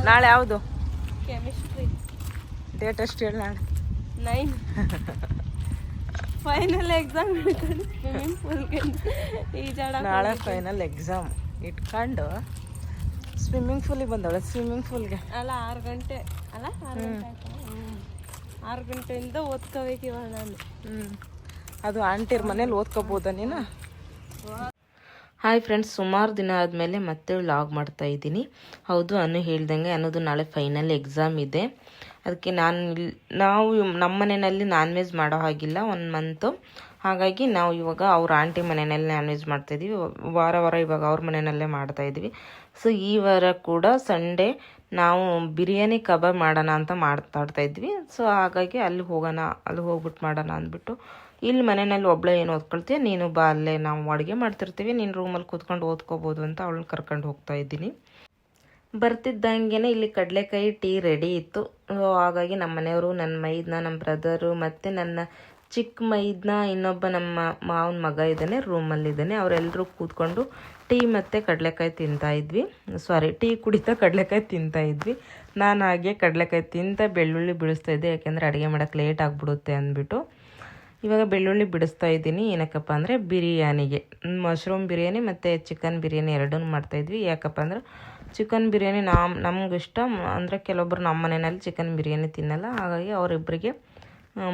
ನಾಳೆ ಯಾವುದು chemistry. Date ಎಷ್ಟು ಹೇಳಿ? ನಾಳೆ 9 ಫೈನಲ್ ಎಕ್ಸಾಮ್ ಇಟ್ಕೊಂಡು ಸ್ವಿಮ್ಮಿಂಗ್ ಪೂಲ್ಗೆ ಈಜಾಡ. ನಾಳೆ ಫೈನಲ್ ಎಕ್ಸಾಮ್ ಇಟ್ಕೊಂಡು ಸ್ವಿಮ್ಮಿಂಗ್ ಪೂಲಿಗೆ ಬಂದವಳೆ. ಸ್ವಿಮ್ಮಿಂಗ್ ಪೂಲ್ಗೆ ಅಲ್ಲ 6 ಗಂಟೆ ಅಲ್ಲ 6 ಗಂಟೆ ಆಯ್ತಾ? 6 ಗಂಟೆಯಿಂದ ಓದ್ಕೋಬೇಕು ಇವಾಗ ನಾನು. ಅದು ಆಂಟಿರ್ ಮನೇಲಿ ಓದ್ಕೋಬೋದಾ ನೀನು? ಹಾಯ್ ಫ್ರೆಂಡ್ಸ್, ಸುಮಾರು ದಿನ ಆದಮೇಲೆ ಮತ್ತೆ ವ್ಲಾಗ್ ಮಾಡ್ತಾ ಇದ್ದೀನಿ. ಹೌದು, ಅನ್ನು ಹೇಳ್ದಂಗೆ ಅನ್ನೋದು ನಾಳೆ ಫೈನಲ್ ಎಕ್ಸಾಮ್ ಇದೆ. ಅದಕ್ಕೆ ನಾವು ನಮ್ಮ ಮನೆಯಲ್ಲಿ ನಾನ್ ವೆಜ್ ಮಾಡೋ ಹಾಗಿಲ್ಲ 1 ಮಂತು. ಹಾಗಾಗಿ ನಾವು ಇವಾಗ ಅವ್ರ ಆಂಟಿ ಮನೆಯಲ್ಲಿ ನಾನ್ ವೆಜ್ ಮಾಡ್ತಾಯಿದ್ದೀವಿ. ವಾರ ಇವಾಗ ಅವ್ರ ಮನೆಯಲ್ಲೇ ಮಾಡ್ತಾಯಿದ್ವಿ. ಸೊ ಈ ವಾರ ಕೂಡ ಸಂಡೇ ನಾವು ಬಿರಿಯಾನಿ ಕಬಾಬ್ ಮಾಡೋಣ ಅಂತ ಮಾತಾಡ್ತಾ ಇದ್ವಿ. ಸೊ ಹಾಗಾಗಿ ಅಲ್ಲಿ ಹೋಗ್ಬಿಟ್ಟು ಮಾಡೋಣ ಅಂದ್ಬಿಟ್ಟು, ಇಲ್ಲಿ ಮನೆಯಲ್ಲಿ ಒಬ್ಬಳೇ ಏನು ಓದ್ಕೊಳ್ತೀಯ, ನೀನು ಬಾ, ಅಲ್ಲೇ ನಾವು ಅಡುಗೆ ಮಾಡ್ತಿರ್ತೀವಿ, ನೀನು ರೂಮಲ್ಲಿ ಕೂತ್ಕೊಂಡು ಓದ್ಕೋಬೋದು ಅಂತ ಅವಳನ್ನ ಕರ್ಕೊಂಡು ಹೋಗ್ತಾ ಇದ್ದೀನಿ. ಬರ್ತಿದ್ದಂಗೆ ಇಲ್ಲಿ ಕಡಲೆಕಾಯಿ ಟೀ ರೆಡಿ ಇತ್ತು. ಹಾಗಾಗಿ ನಮ್ಮ ಮನೆಯವರು, ನನ್ನ ಮೈದ್ನ, ನಮ್ಮ ಬ್ರದರು ಮತ್ತು ನನ್ನ ಚಿಕ್ಕ ಮೈದ್ನ, ಇನ್ನೊಬ್ಬ ನಮ್ಮ ಮಾವನ ಮಗ ಇದ್ದಾನೆ, ರೂಮಲ್ಲಿದ್ದಾನೆ. ಅವರೆಲ್ಲರೂ ಕೂತ್ಕೊಂಡು ಟೀ ಮತ್ತು ಕಡಲೆಕಾಯಿ ತಿಂತಾಯಿದ್ವಿ. ಟೀ ಕುಡಿತಾ ಕಡಲೆಕಾಯಿ ತಿಂತಾಯಿದ್ವಿ. ನಾನು ಹಾಗೆ ಕಡಲೆಕಾಯಿ ತಿಂತ ಬೆಳ್ಳುಳ್ಳಿ ಬಿಡಿಸ್ತಾ ಇದ್ದೆ, ಯಾಕೆಂದರೆ ಅಡುಗೆ ಮಾಡೋಕ್ಕೆ ಲೇಟ್ ಆಗಿಬಿಡುತ್ತೆ ಅಂದ್ಬಿಟ್ಟು. ಇವಾಗ ಬೆಳ್ಳುಳ್ಳಿ ಬಿಡಿಸ್ತಾ ಇದ್ದೀನಿ. ಏನಕ್ಕಪ್ಪ ಅಂದರೆ ಬಿರಿಯಾನಿಗೆ, ಮಶ್ರೂಮ್ ಬಿರಿಯಾನಿ ಮತ್ತು ಚಿಕನ್ ಬಿರಿಯಾನಿ ಎರಡನ್ನೂ ಮಾಡ್ತಾಯಿದ್ವಿ. ಯಾಕಪ್ಪ ಅಂದ್ರೆ ಚಿಕನ್ ಬಿರಿಯಾನಿ ನಮಗಿಷ್ಟ. ಅಂದರೆ ಕೆಲವೊಬ್ಬರು ನಮ್ಮ ಮನೆಯಲ್ಲಿ ಚಿಕನ್ ಬಿರಿಯಾನಿ ತಿನ್ನಲ್ಲ. ಹಾಗಾಗಿ ಅವರಿಬ್ಬರಿಗೆ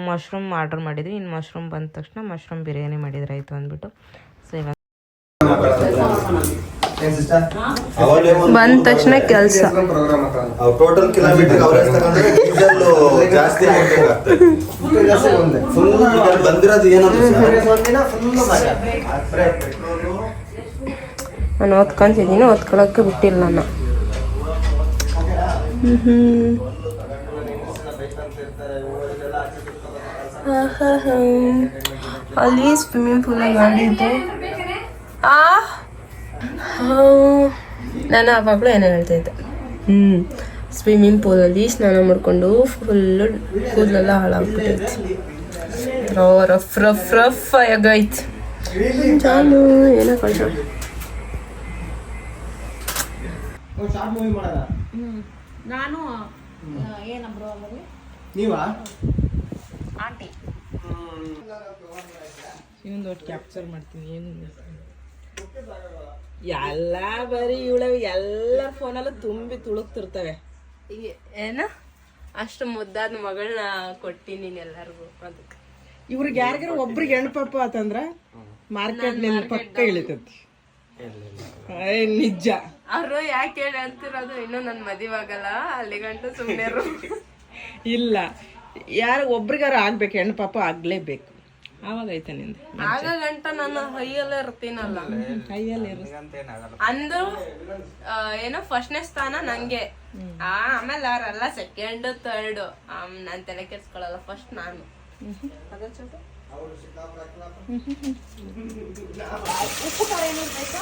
ಮಶ್ರೂಮ್ ಆರ್ಡ್ರ್ ಮಾಡಿದ್ವಿ. ಇನ್ನು ಮಶ್ರೂಮ್ ಬಂದ ತಕ್ಷಣ ಮಶ್ರೂಮ್ ಬಿರಿಯಾನಿ ಮಾಡಿದ್ರಾಯ್ತು ಅಂದ್ಬಿಟ್ಟು. ಸೊ ಇವಾಗ ಬಂದ ತಕ್ಷಣ ಕೆಲಸ. ಟೋಟಲ್ ಕಿಲೋಮೀಟರ್ ಅವರೇಜ್ ತಗೊಂಡ್ರೆ ಡೀಸೆಲ್ ಜಾಸ್ತಿ ಬಂದಿರೋದು ನಾನು ಓದ್ಕೊಂತಿದ್ದೀನಿ, ಓದ್ಕೊಳಕ್ಕೆ ಬಿಟ್ಟಿಲ್ಲ ನಾನು. ಅಲ್ಲಿ ಸ್ವಿಮ್ಮಿಂಗ್ ಪೂಲ್ ಮಾಡಿದ್ದು. ನಾನು ಆವಾಗಲೂ ಏನೋ ಹೇಳ್ತಾಯಿದ್ದೆ. ಸ್ವಿಮ್ಮಿಂಗ್ ಪೂಲಲ್ಲಿ ಸ್ನಾನ ಮಾಡಿಕೊಂಡು ಫುಲ್ಲು ಕೂದಲೆಲ್ಲ ಹಾಳಾಗ್ಬಿಟ್ಟೈತಿ. ರಫ್ ಆಗೈತಿ. ಜಾನು ಏನೋ ಕಳ್ಸ. ನಾನು ಏನಬ್ರು ಆಂಟಿ ಇನ್ನೊಂದು ಕ್ಯಾಪ್ಚರ್ ಮಾಡ್ತೀನಿ. ಏನು ಎಲ್ಲ ಬರೀ ಇವಳವೆ, ಎಲ್ಲ ಫೋನಲ್ಲೂ ತುಂಬಿ ತುಳುಕ್ತಿರ್ತವೆ. ಏನ ಅಷ್ಟು ಮುದ್ದಾದ ಮಗಳನ್ನ ಕೊಟ್ಟಿನಿ ಎಲ್ಲರಿಗೂ. ಅದಕ್ಕೆ ಇವ್ರಿಗೆ ಯಾರಿಗಾರ ಒಬ್ರಿಗೆ ಹೆಣ್ಪಾಪ ಆತಂದ್ರ ಮಾರ್ಕೆಟ್ ಪಕ್ಕ ಇಳಿತೈತಿ. ನಿಜ. ಅವರು ಯಾಕೆ ಹೇಳಿ ಅಂತಿರೋದು, ಇನ್ನೂ ನನ್ನ ಮದುವೆ ಆಗಲ್ಲ, ಅಲ್ಲಿ ಗಂಟ ಸುಮ್ಮನೆ ಇಲ್ಲ. ಯಾರು ಒಬ್ರಿಗಾರ ಆಗ್ಬೇಕು, ಹೆಣ್ಪಾಪ ಆಗ್ಲೇಬೇಕು. ಆವಾಗ ಐತೆ ನಿಂದು. ಆಗ ಗಂಟ ನಾನು ಹೈಯಲ್ಲೇ ಇರ್ತೀನಲ್ಲ. ಕೈಯಲ್ಲಿ ಅಂದ್ರು ಏನೋ ಫಸ್ಟ್ನೇ ಸ್ಥಾನ ನಂಗೆ. ಆಮೇಲೆ ಅವರೆಲ್ಲ ಸೆಕೆಂಡ್ ಥರ್ಡ್. ನಾನು ತಲೆ ಕೆಡ್ಸ್ಕೊಳಲ್ಲ, ಫಸ್ಟ್ ನಾನು. ಉಪ್ಪು ಖಾರ ಏನು ಬೇಕಾ?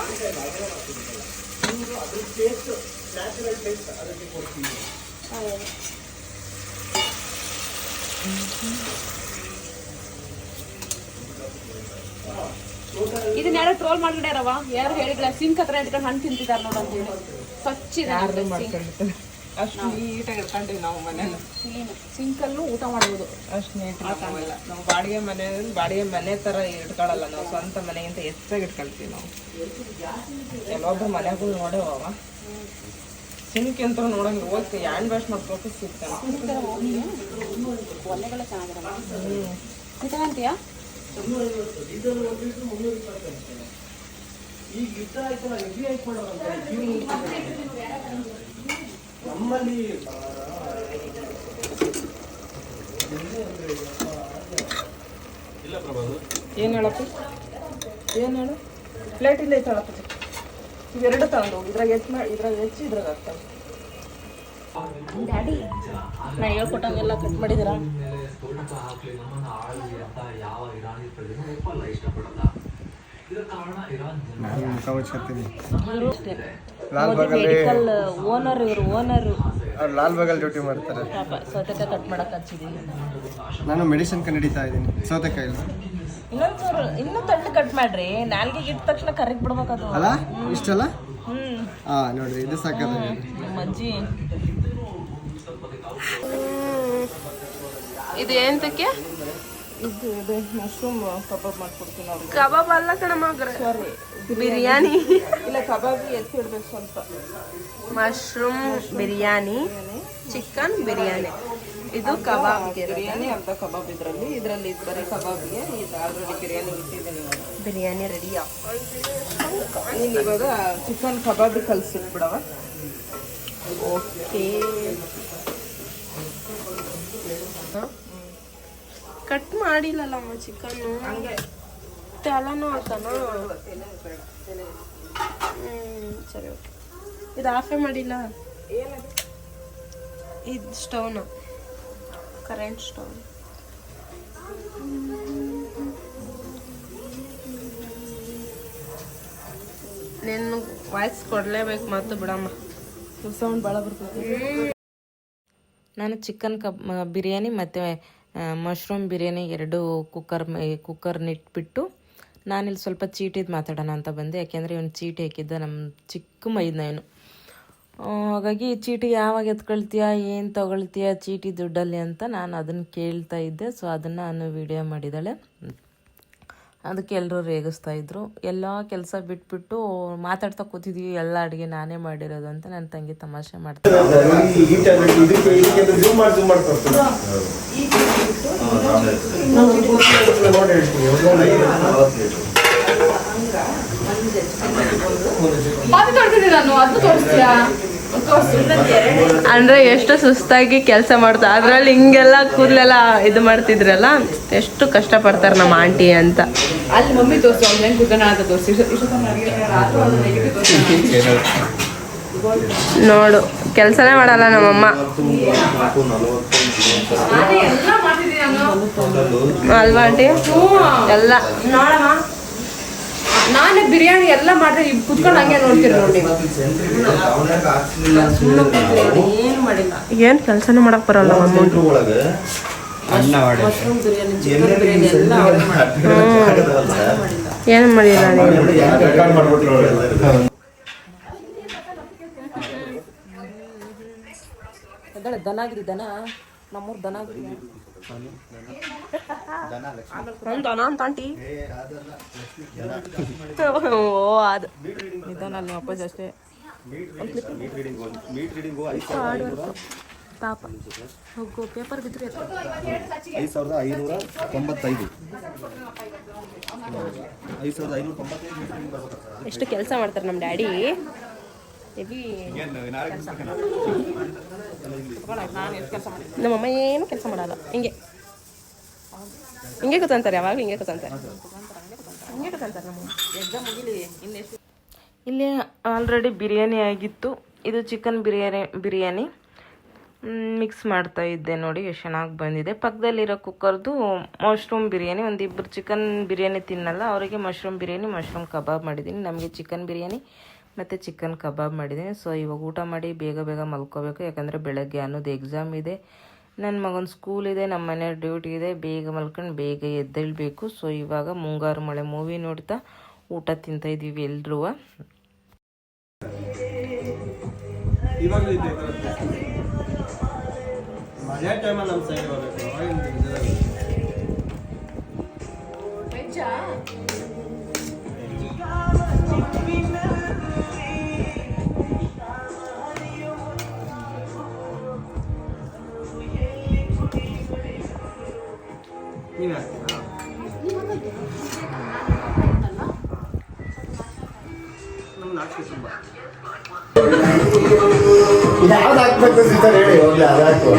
ಇದನ್ನ ಯಾರು ಟ್ರೋಲ್ ಮಾಡ್ಬಿಡ್ಯಾರವ, ಯಾರು ಹೇಳಿದ್ರ ಸಿಂಕ್ ಹತ್ರ ಇಟ್ಕೊಂಡು ಹಣ್ಣು ತಿಂತಿದಾರ ನೋಡ ಅಂತ ಹೇಳಿ. ಅಷ್ಟು ನೀಟಾಗಿ ಇಟ್ಕೊಂಡಿವಿ ನಾವು ಮನೇಲಿ. ಸಿಂಕಲ್ಲೂ ಊಟ ಮಾಡುವುದು ಅಷ್ಟು ನೀಟಾಗಿ ನಾವು ಬಾಡಿಗೆ ಮನೆ ತರ ಇಟ್ಕೊಳ್ಳಲ್ಲ. ನಾವು ಸ್ವಂತ ಮನೆಗಿಂತ ಹೆಚ್ಚಾಗಿ ಇಟ್ಕೊಳ್ತೀವಿ ನಾವು. ಕೆಲವೊಬ್ಬರು ಮನೆಗಳು ನೋಡೇವ, ಸಿಂಕ್ ಅಂತ ನೋಡಂಗ ಹೋಗಿ ಹ್ಯಾಂಡ್ ವಾಶ್ ಮಾಡ್ಬೇಕು ಸಿಗ್ತಾನೆ. ಒಲೆಗಳ ಚೆನ್ನಾಗಿರ ನಮ್ಮಲ್ಲಿ ಏನು ಹೇಳಪ್ಪ, ಏನು ಹೇಳು? ಪ್ಲೇಟ್ ಇಲ್ಲ ಐತಳಪ್ಪ, ಇವೆರಡು ತಗೊಂಡು ಹೋಗಿ. ಇದ್ರಾಗ ಹೆಚ್ಚು ಇದ್ರಾಗ ಆಗ್ತವೆ. ಡ್ಯಾಡಿ ನಾ ಹೇಳ್ಕೊಟ್ಟಂಗೆಲ್ಲ ಕಟ್ ಮಾಡಿದಿರ. ಓನರ್ ಇವರು, ಓನರ್ ಲಾಲ್ ಬಾಗಲ್ ಡ್ಯೂಟಿ ಮಾಡ್ತಾರೆ. ಸೌತೆಕಾಯಿ ಕಟ್ ಮಾಡಕ್ ಹಚ್ಚಿದೀನಿ. ನಾನು ಮೆಡಿಸಿನ್ ನಡೀತಾ ಇದ್ದೀನಿ ಸೌತೆಕಾಯಿ. ಇನ್ನೂ ತಳ್ಳಿ ಕಟ್ ಮಾಡ್ರಿ, ನಾಲ್ಗೆ ಇಟ್ಟ ತಕ್ಷಣ ಕರೆಕ್ಟ್ ಬಿಡ್ಬೇಕದು ಅಲ್ಲ ಇಷ್ಟಲ್ಲ. ನೋಡ್ರಿ ಇದು ಸಾಕಾಗಿದೆ. ನಮ್ಮ ಅಜ್ಜಿ. ಇದು ಎಂತಕ್ಕೆ? ಇದು ಮಶ್ರೂಮ್ ಕಬಾಬ್ ಮಾಡ್ಕೊಡ್ತೀನಿ ಅವ್ರಿಗೆ. ಕಬಾಬ್ ಅಲ್ಲ ಕಣಮ್ಮ, ಬಿರಿಯಾನಿ. ಇಲ್ಲ, ಕಬಾಬ್ ಎತ್ತಿ ಇಡ್ಬೇಕು ಸ್ವಲ್ಪ. Mushroom biryani, chicken biryani. ಇದು ಕಬಾಬ್ ಬಿರಿಯಾನಿ, ಅರ್ಧ ಕಬಾಬ್ ಇದರಲ್ಲಿ ಬರೀ ಕಬಾಬ್ಗೆ. ಇದು ಆಲ್ರೆಡಿ ಬಿರಿಯಾನಿ ಇಟ್ಟಿದ್ದೀನಿ. ಬಿರಿಯಾನಿ ರೆಡಿಯಾ? ನೀನು ಇವಾಗ ಚಿಕನ್ ಕಬಾಬ್ ಕಲಿಸಿಟ್ಬಿಡವ. ಓಕೆ. ಕಟ್ ಮಾಡಿಲ್ಲಲ್ಲಮ್ಮ ಚಿಕನ್ನು, ಹಂಗೆ ತಲೆನೂ ಆಯ್ತಾನ? ಸರಿ, ಓಕೆ. ಇದು ಆಫೇ ಮಾಡಿಲ್ಲ. ಇದು ಸ್ಟವ್ನ, ಕರೆಂಟ್ ಸ್ಟವ್. ನೀನು ವಾಯ್ಸ್ ಕೊಡಲೇಬೇಕು ಮತ್ತು ಬಿಡಮ್ಮ, ಸೌಂಡ್ ಭಾಳ ಬರ್ತದೆ. ನಾನು ಚಿಕನ್ ಬಿರಿಯಾನಿ ಮತ್ತು ಮಶ್ರೂಮ್ ಬಿರಿಯಾನಿ ಎರಡು ಕುಕ್ಕರ್ನಿಟ್ಬಿಟ್ಟು ನಾನಿಲ್ಲಿ ಸ್ವಲ್ಪ ಚೀಟಿದು ಮಾತಾಡೋಣ ಅಂತ ಬಂದೆ. ಯಾಕೆಂದರೆ ಇವನು ಚೀಟಿ ಹಾಕಿದ್ದ ನಮ್ಮ ಚಿಕ್ಕ ಮೈದನ ಇವನು. ಹಾಗಾಗಿ ಚೀಟಿ ಯಾವಾಗ ಎತ್ಕೊಳ್ತೀಯಾ, ಏನು ತೊಗೊಳ್ತೀಯಾ ಚೀಟಿ ದುಡ್ಡಲ್ಲಿ ಅಂತ ನಾನು ಅದನ್ನು ಕೇಳ್ತಾ ಇದ್ದೆ. ಸೊ ಅದನ್ನು ನಾನು ವಿಡಿಯೋ ಮಾಡಿದ್ದಾಳೆ. ಅದಕ್ಕೆ ಎಲ್ಲರೂ ರೇಗಿಸ್ತಾಯಿದ್ರು. ಎಲ್ಲ ಕೆಲಸ ಬಿಟ್ಬಿಟ್ಟು ಮಾತಾಡ್ತಾ ಕೂತಿದ್ವಿ, ಎಲ್ಲ ಅಡುಗೆ ನಾನೇ ಮಾಡಿರೋದು ಅಂತ ನನ್ನ ತಂಗಿ ತಮಾಷೆ ಮಾಡ್ತಾರೆ. ಅಂದ್ರೆ ಎಷ್ಟು ಸುಸ್ತಾಗಿ ಕೆಲಸ ಮಾಡ್ತಾ, ಅದ್ರಲ್ಲಿ ಹಿಂಗೆಲ್ಲ ಕೂದಲೆಲ್ಲ ಇದು ಮಾಡ್ತಿದ್ರಲ್ಲ, ಎಷ್ಟು ಕಷ್ಟ ಪಡ್ತಾರೆ ನಮ್ಮ ಆಂಟಿ ಅಂತ. ಅಲ್ಲಿ ಮಮ್ಮಿ ತೋರಿಸಿ, ಅವ್ನು ಹೆಂಗೆ ಕೂತಾನ ಅಂತ ತೋರಿಸಿ. ನೋಡು, ಕೆಲಸನೇ ಮಾಡಲ್ಲ ನಮ್ಮಮ್ಮ ಅಲ್ವಾ ಆಂಟಿ? ಎಲ್ಲ ನೋಡಮ್ಮ, ನಾನೇ ಬಿರಿಯಾನಿ ಎಲ್ಲ ಮಾಡಿದ್ರೆ ಕುತ್ಕೊಂಡು ಹಂಗೆ ನೋಡ್ತೀರಿ ನೋಡಿ. ಏನು ಮಾಡಿಲ್ಲ, ಏನ್ ಕೆಲಸನೇ ಮಾಡಕ್ ಬರಲ್ಲ ಮಮ್ಮ. ಮಶ್ರೂಮ್ ಬಿರಿಯಾನಿ, ಚಿಕನ್ ಬಿರಿಯಾನಿ ಎಲ್ಲ ಅವರೇ ಏನು ಮಾಡಿಲ್ಲ ನೀನು. ದನಾಗಿರಿ, ದನ ನಮ್ಮೂರು ದನಾಗಿರಿ. ದನ ಅಂತ ಆಂಟಿ. ಓ ಅದು ನಿಧಾನ ಅಲ್ಲಿ ವಾಪಸ್ ಅಷ್ಟೇ. ಪಾಪ ಹೋಗು, ಪೇಪರ್ ಬಿದ್ದರೆ 5595. ಎಷ್ಟು ಕೆಲಸ ಮಾಡ್ತಾರೆ ನಮ್ಮ ಡ್ಯಾಡಿ. ಹೆವಿ ನಮ್ಮಮ್ಮ ಏನು ಕೆಲಸ ಮಾಡಲ್ಲ. ಹಿಂಗೆ ಕೂತಂತಾರೆ, ಯಾವಾಗ ಹಿಂಗೆ ಕೂತಂತಾರೆ ನಮ್ಮ. ಇಲ್ಲಿ ಆಲ್ರೆಡಿ ಬಿರಿಯಾನಿ ಆಗಿತ್ತು. ಇದು ಚಿಕನ್ ಬಿರಿಯಾನಿ ಮಿಕ್ಸ್ ಮಾಡ್ತಾ ಇದ್ದೆ. ನೋಡಿ ಎಷ್ಟು ಚೆನ್ನಾಗಿ ಬಂದಿದೆ. ಪಕ್ಕದಲ್ಲಿರೋ ಕುಕ್ಕರ್ದು ಮಶ್ರೂಮ್ ಬಿರಿಯಾನಿ. ಒಂದಿಬ್ಬರು ಚಿಕನ್ ಬಿರಿಯಾನಿ ತಿನ್ನಲ್ಲ, ಅವರಿಗೆ ಮಶ್ರೂಮ್ ಬಿರಿಯಾನಿ, ಮಶ್ರೂಮ್ ಕಬಾಬ್ ಮಾಡಿದ್ದೀನಿ. ನಮಗೆ ಚಿಕನ್ ಬಿರಿಯಾನಿ ಮತ್ತು ಚಿಕನ್ ಕಬಾಬ್ ಮಾಡಿದ್ದೀನಿ. ಸೊ ಇವಾಗ ಊಟ ಮಾಡಿ ಬೇಗ ಮಲ್ಕೋಬೇಕು. ಯಾಕಂದರೆ ಬೆಳಗ್ಗೆ ಅನ್ನೋದು ಎಕ್ಸಾಮ್ ಇದೆ, ನನ್ನ ಮಗನ ಸ್ಕೂಲ್ ಇದೆ, ನಮ್ಮ ಮನೆ ಡ್ಯೂಟಿ ಇದೆ. ಬೇಗ ಮಲ್ಕೊಂಡು ಬೇಗ ಎದ್ದೇಳಬೇಕು. ಸೊ ಇವಾಗ ಮುಂಗಾರು ಮಳೆ ಮೂವಿ ನೋಡ್ತಾ ಊಟ ತಿಂತಾಯಿದ್ದೀವಿ ಎಲ್ಲರೂ. ಮಳೆ ಟೈಮಲ್ಲಿ ನಮ್ಮ ಸೈಡ್ ಹೋಗ್ಬೇಕು. ನೀವೇ ಹಾಕ್ತೀರಾ? ನಮ್ಮ ನಾಲ್ಕು ತುಂಬ ಯಾವ್ದು ಹಾಕ್ಬೇಕು ಸಿಸ್ಟರ್ ಹೇಳಿ, ಹೋಗ್ಲಿ ಅದು ಹಾಕು.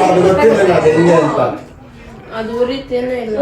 ಅದು ಗೊತ್ತಿಲ್ಲ ಅದು ಹೆಂಗೆ ಅಂತ. ಅದು ಉರಿತೇನೆ ಇಲ್ಲ.